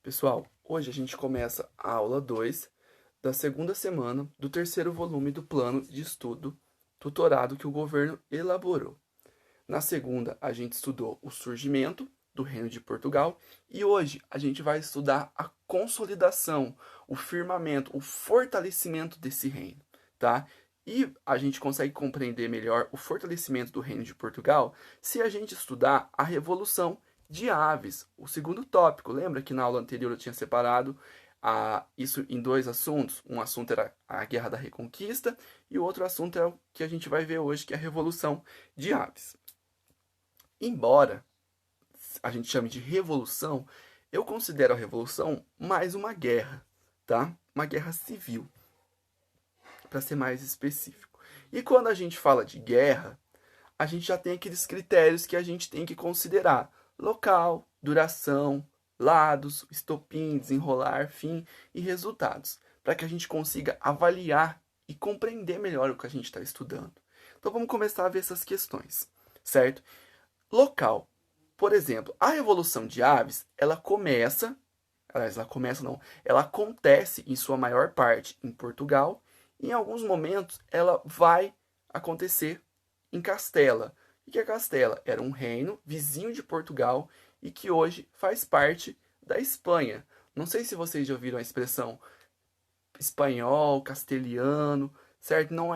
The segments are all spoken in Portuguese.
Pessoal, hoje a gente começa a aula 2 da segunda semana do terceiro volume do plano de estudo tutorado que o governo elaborou. Na segunda, a gente estudou o surgimento do Reino de Portugal e hoje a gente vai estudar a consolidação, o firmamento, o fortalecimento desse reino, tá? E a gente consegue compreender melhor o fortalecimento do Reino de Portugal se a gente estudar a Revolução de Aves, o segundo tópico. Lembra que na aula anterior eu tinha separado isso em dois assuntos? Um assunto era a Guerra da Reconquista e o outro assunto é o que a gente vai ver hoje, que é a Revolução de Aves. Embora a gente chame de revolução, eu considero a revolução mais uma guerra, tá? Uma guerra civil, para ser mais específico. E quando a gente fala de guerra, a gente já tem aqueles critérios que a gente tem que considerar: local, duração, lados, estopim, desenrolar, fim e resultados, para que a gente consiga avaliar e compreender melhor o que a gente está estudando. Então vamos começar a ver essas questões, certo? Local. Por exemplo, a Revolução de Aves, ela acontece em sua maior parte em Portugal, e em alguns momentos ela vai acontecer em Castela. E que a Castela era um reino vizinho de Portugal e que hoje faz parte da Espanha. Não sei se vocês já ouviram a expressão espanhol, castelhano, certo? Não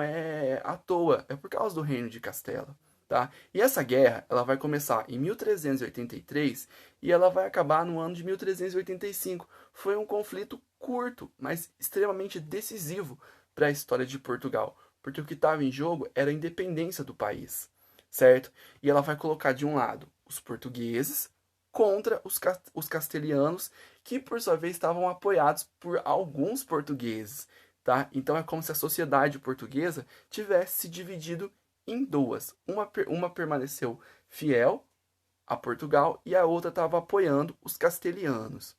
é à toa, é por causa do reino de Castela, tá? E essa guerra, ela vai começar em 1383 e ela vai acabar no ano de 1385. Foi um conflito curto, mas extremamente decisivo para a história de Portugal, porque o que estava em jogo era a independência do país, certo? E ela vai colocar de um lado os portugueses contra os castelhanos, que por sua vez estavam apoiados por alguns portugueses, tá? Então é como se a sociedade portuguesa tivesse se dividido em duas. Uma permaneceu fiel a Portugal e a outra estava apoiando os castelhanos.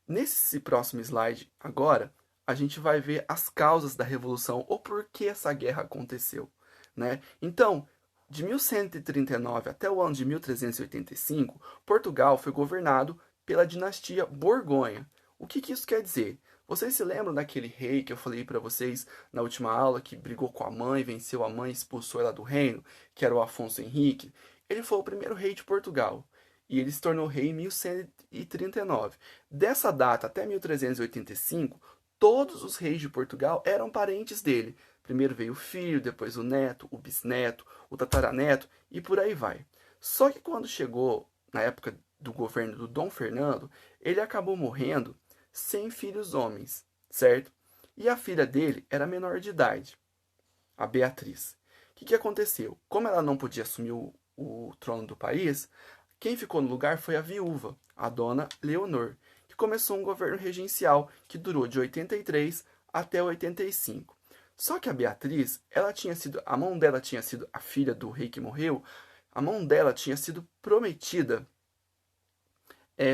Nesse próximo slide, agora, a gente vai ver as causas da Revolução, ou por que essa guerra aconteceu, né? Então, de 1139 até o ano de 1385, Portugal foi governado pela dinastia Borgonha. O que isso quer dizer? Vocês se lembram daquele rei que eu falei para vocês na última aula, que brigou com a mãe, venceu a mãe e expulsou ela do reino, que era o Afonso Henrique? Ele foi o primeiro rei de Portugal e ele se tornou rei em 1139. Dessa data até 1385, todos os reis de Portugal eram parentes dele. Primeiro veio o filho, depois o neto, o bisneto, o tataraneto e por aí vai. Só que quando chegou na época do governo do Dom Fernando, ele acabou morrendo sem filhos homens, certo? E a filha dele era menor de idade, a Beatriz. O que aconteceu? Como ela não podia assumir o trono do país, quem ficou no lugar foi a viúva, a dona Leonor, que começou um governo regencial que durou de 83 até 85. Só que a Beatriz, a mão dela tinha sido a filha do rei que morreu, a mão dela tinha sido prometida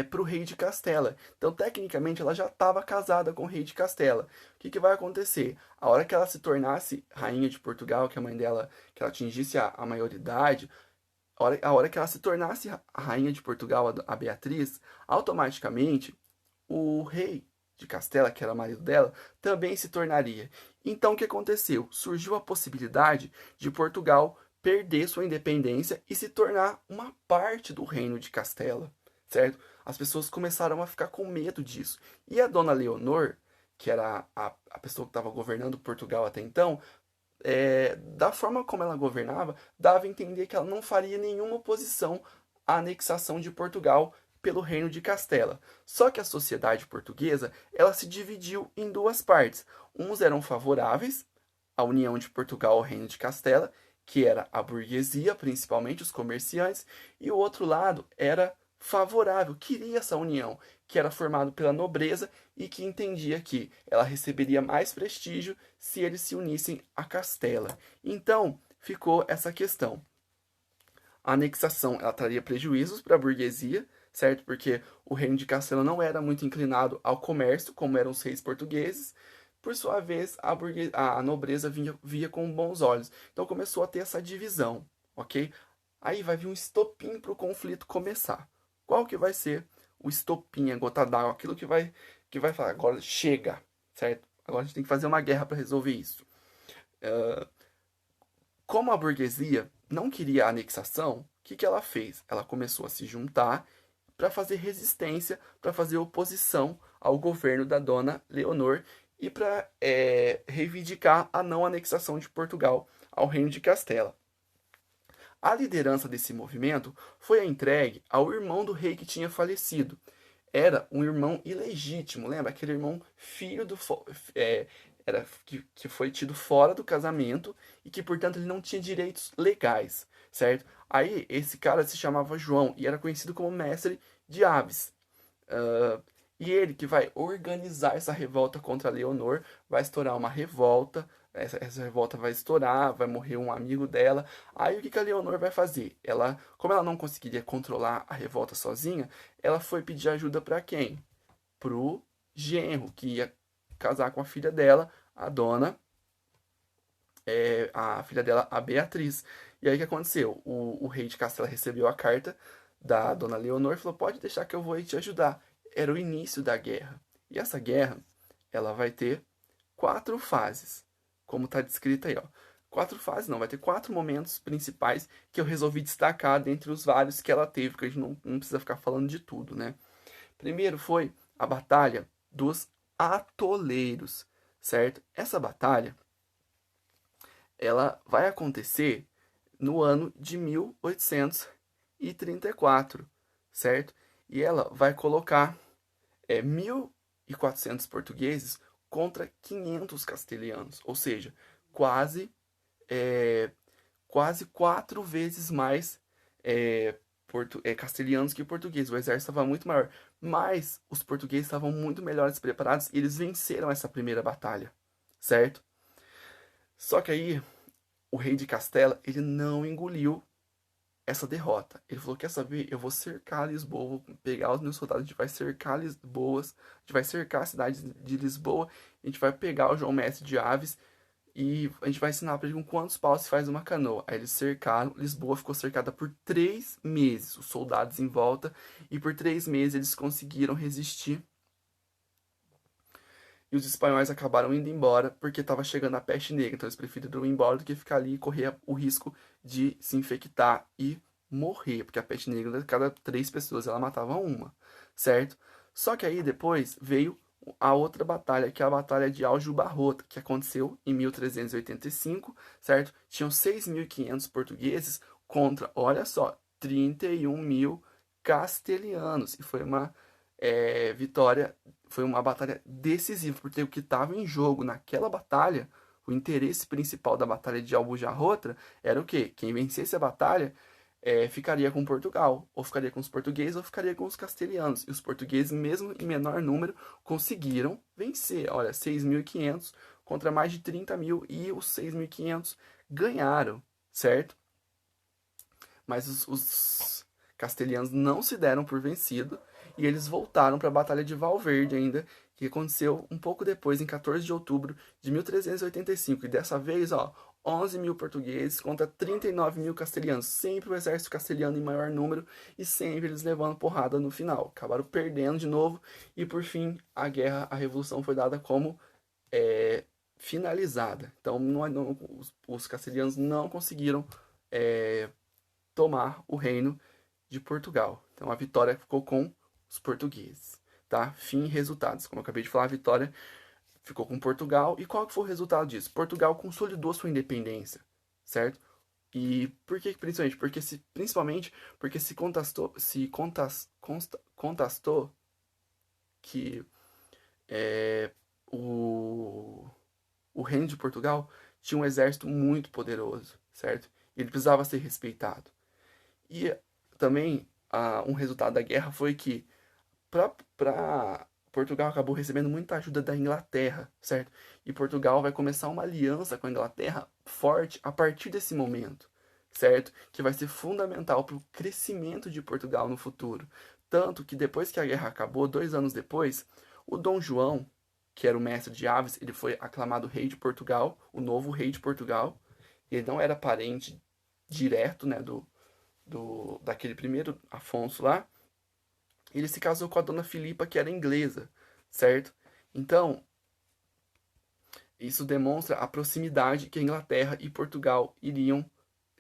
para o rei de Castela. Então, tecnicamente, ela já estava casada com o rei de Castela. O que vai acontecer? A hora que ela se tornasse rainha de Portugal, que a mãe dela, que ela atingisse a maioridade, a hora que ela se tornasse a rainha de Portugal, a Beatriz, automaticamente o rei de Castela, que era o marido dela, também se tornaria. Então, o que aconteceu? Surgiu a possibilidade de Portugal perder sua independência e se tornar uma parte do reino de Castela, certo? As pessoas começaram a ficar com medo disso. E a dona Leonor, que era a pessoa que estava governando Portugal até então, da forma como ela governava, dava a entender que ela não faria nenhuma oposição à anexação de Portugal pelo reino de Castela. Só que a sociedade portuguesa, ela se dividiu em duas partes. Uns eram favoráveis à união de Portugal ao reino de Castela, que era a burguesia, principalmente os comerciantes, e o outro lado era favorável, queria essa união, que era formado pela nobreza e que entendia que ela receberia mais prestígio se eles se unissem a Castela. Então, ficou essa questão. A anexação ela traria prejuízos para a burguesia, certo? Porque o reino de Castela não era muito inclinado ao comércio, como eram os reis portugueses. Por sua vez, a nobreza via com bons olhos. Então começou a ter essa divisão, ok? Aí vai vir um estopim para o conflito começar. qual que vai ser o estopim, a gota d'água, aquilo que vai falar, agora chega, certo? Agora a gente tem que fazer uma guerra para resolver isso. Como a burguesia não queria a anexação, o que ela fez? Ela começou a se juntar para fazer resistência, para fazer oposição ao governo da dona Leonor e para reivindicar a não anexação de Portugal ao Reino de Castela. A liderança desse movimento foi entregue ao irmão do rei que tinha falecido. Era um irmão ilegítimo, lembra? Aquele irmão filho do que foi tido fora do casamento e que, portanto, ele não tinha direitos legais, certo? Aí, esse cara se chamava João e era conhecido como mestre de aves. E ele que vai organizar essa revolta contra Leonor, vai estourar uma revolta, essa revolta vai estourar, vai morrer um amigo dela. Aí o que a Leonor vai fazer? Como ela não conseguiria controlar a revolta sozinha, ela foi pedir ajuda para quem? Pro genro, que ia casar com a filha dela, a filha dela, a Beatriz. E aí o que aconteceu? O rei de Castela recebeu a carta da dona Leonor e falou: pode deixar que eu vou aí te ajudar. Era o início da guerra. E essa guerra, ela vai ter 4 fases, como está descrito aí, ó. 4 fases, não, vai ter 4 momentos principais que eu resolvi destacar dentre os vários que ela teve, porque a gente não precisa ficar falando de tudo, né? Primeiro foi a Batalha dos Atoleiros, certo? Essa batalha, ela vai acontecer no ano de 1834, certo? E ela vai colocar 1.400 portugueses contra 500 castelhanos, ou seja, quase quase 4 vezes mais castelhanos que portugueses. O exército estava muito maior, mas os portugueses estavam muito melhores preparados e eles venceram essa primeira batalha, certo? Só que aí o rei de Castela, ele não engoliu essa derrota. Ele falou: quer saber? Eu vou cercar Lisboa, vou pegar os meus soldados, a gente vai cercar Lisboa, a gente vai cercar a cidade de Lisboa, a gente vai pegar o João Mestre de Aves e a gente vai ensinar para ele com quantos paus se faz uma canoa. Aí eles cercaram, Lisboa ficou cercada por 3 meses, os soldados em volta, e por 3 meses eles conseguiram resistir. E os espanhóis acabaram indo embora porque estava chegando a peste negra. Então eles preferiram ir embora do que ficar ali e correr o risco de se infectar e morrer. Porque a peste negra, cada 3 pessoas, ela matava uma, certo? Só que aí depois veio a outra batalha, que é a Batalha de Aljubarrota, que aconteceu em 1385, certo? Tinham 6.500 portugueses contra, olha só, 31 mil castelhanos. E foi uma vitória, foi uma batalha decisiva, porque o que estava em jogo naquela batalha, o interesse principal da Batalha de Aljubarrota era o quê? Quem vencesse a batalha ficaria com Portugal, ou ficaria com os portugueses, ou ficaria com os castelhanos. E os portugueses, mesmo em menor número, conseguiram vencer. Olha, 6.500 contra mais de 30 mil, e os 6.500 ganharam, certo? Mas os castelhanos não se deram por vencido, e eles voltaram para a Batalha de Valverde ainda, que aconteceu um pouco depois, em 14 de outubro de 1385. E dessa vez, ó, 11 mil portugueses contra 39 mil castelhanos. Sempre o exército castelhano em maior número e sempre eles levando porrada no final. Acabaram perdendo de novo e, por fim, a revolução foi dada como finalizada. Então, os castelhanos não conseguiram tomar o reino de Portugal. Então, a vitória ficou com os portugueses. Tá? Fim e resultados. Como eu acabei de falar, a vitória ficou com Portugal. E qual que foi o resultado disso? Portugal consolidou sua independência, certo? E por que principalmente? Principalmente porque se contastou que o reino de Portugal tinha um exército muito poderoso, certo? E ele precisava ser respeitado. E também um resultado da guerra foi que Portugal acabou recebendo muita ajuda da Inglaterra, certo? E Portugal vai começar uma aliança com a Inglaterra forte a partir desse momento, certo? Que vai ser fundamental para o crescimento de Portugal no futuro. Tanto que depois que a guerra acabou, 2 anos depois, o Dom João, que era o mestre de aves, ele foi aclamado rei de Portugal, o novo rei de Portugal. Ele não era parente direto, né, daquele primeiro Afonso lá, Ele se casou com a dona Filipa, que era inglesa, certo? Então, isso demonstra a proximidade que a Inglaterra e Portugal iriam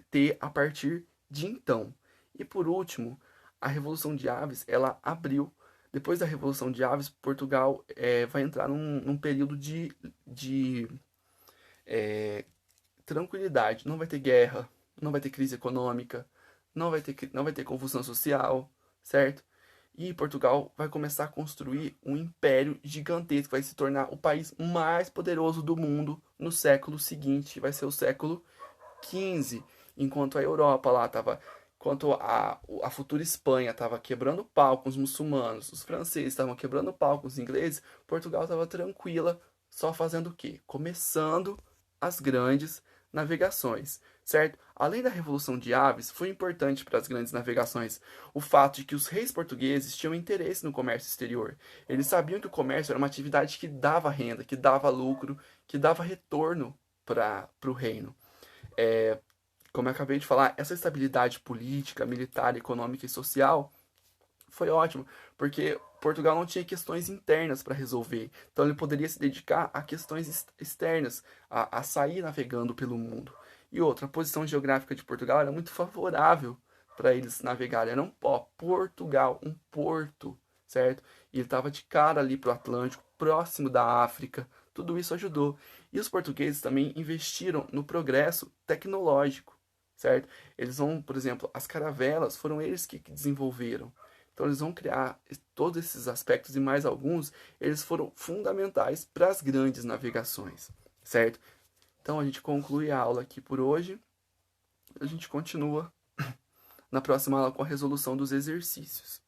ter a partir de então. E por último, a Revolução de Aves, ela abriu. Depois da Revolução de Aves, Portugal vai entrar num período de tranquilidade. Não vai ter guerra, não vai ter crise econômica, não vai ter confusão social, certo? E Portugal vai começar a construir um império gigantesco, vai se tornar o país mais poderoso do mundo no século seguinte, vai ser o século XV, enquanto a Europa lá estava, enquanto a futura Espanha estava quebrando pau com os muçulmanos, os franceses estavam quebrando pau com os ingleses, Portugal estava tranquila, só fazendo o quê? Começando as grandes navegações, certo? Além da Revolução de Aves, foi importante para as grandes navegações o fato de que os reis portugueses tinham interesse no comércio exterior. Eles sabiam que o comércio era uma atividade que dava renda, que dava lucro, que dava retorno para o reino. É, como eu acabei de falar, essa estabilidade política, militar, econômica e social foi ótima, porque Portugal não tinha questões internas para resolver. Então ele poderia se dedicar a questões externas, a sair navegando pelo mundo. E outra, a posição geográfica de Portugal era muito favorável para eles navegarem. Era um Portugal, um porto, certo? E ele estava de cara ali para o Atlântico, próximo da África. Tudo isso ajudou. E os portugueses também investiram no progresso tecnológico, certo? Eles vão, por exemplo, as caravelas foram eles que desenvolveram. Então eles vão criar todos esses aspectos e mais alguns, eles foram fundamentais para as grandes navegações, certo? Então a gente conclui a aula aqui por hoje. A gente continua na próxima aula com a resolução dos exercícios.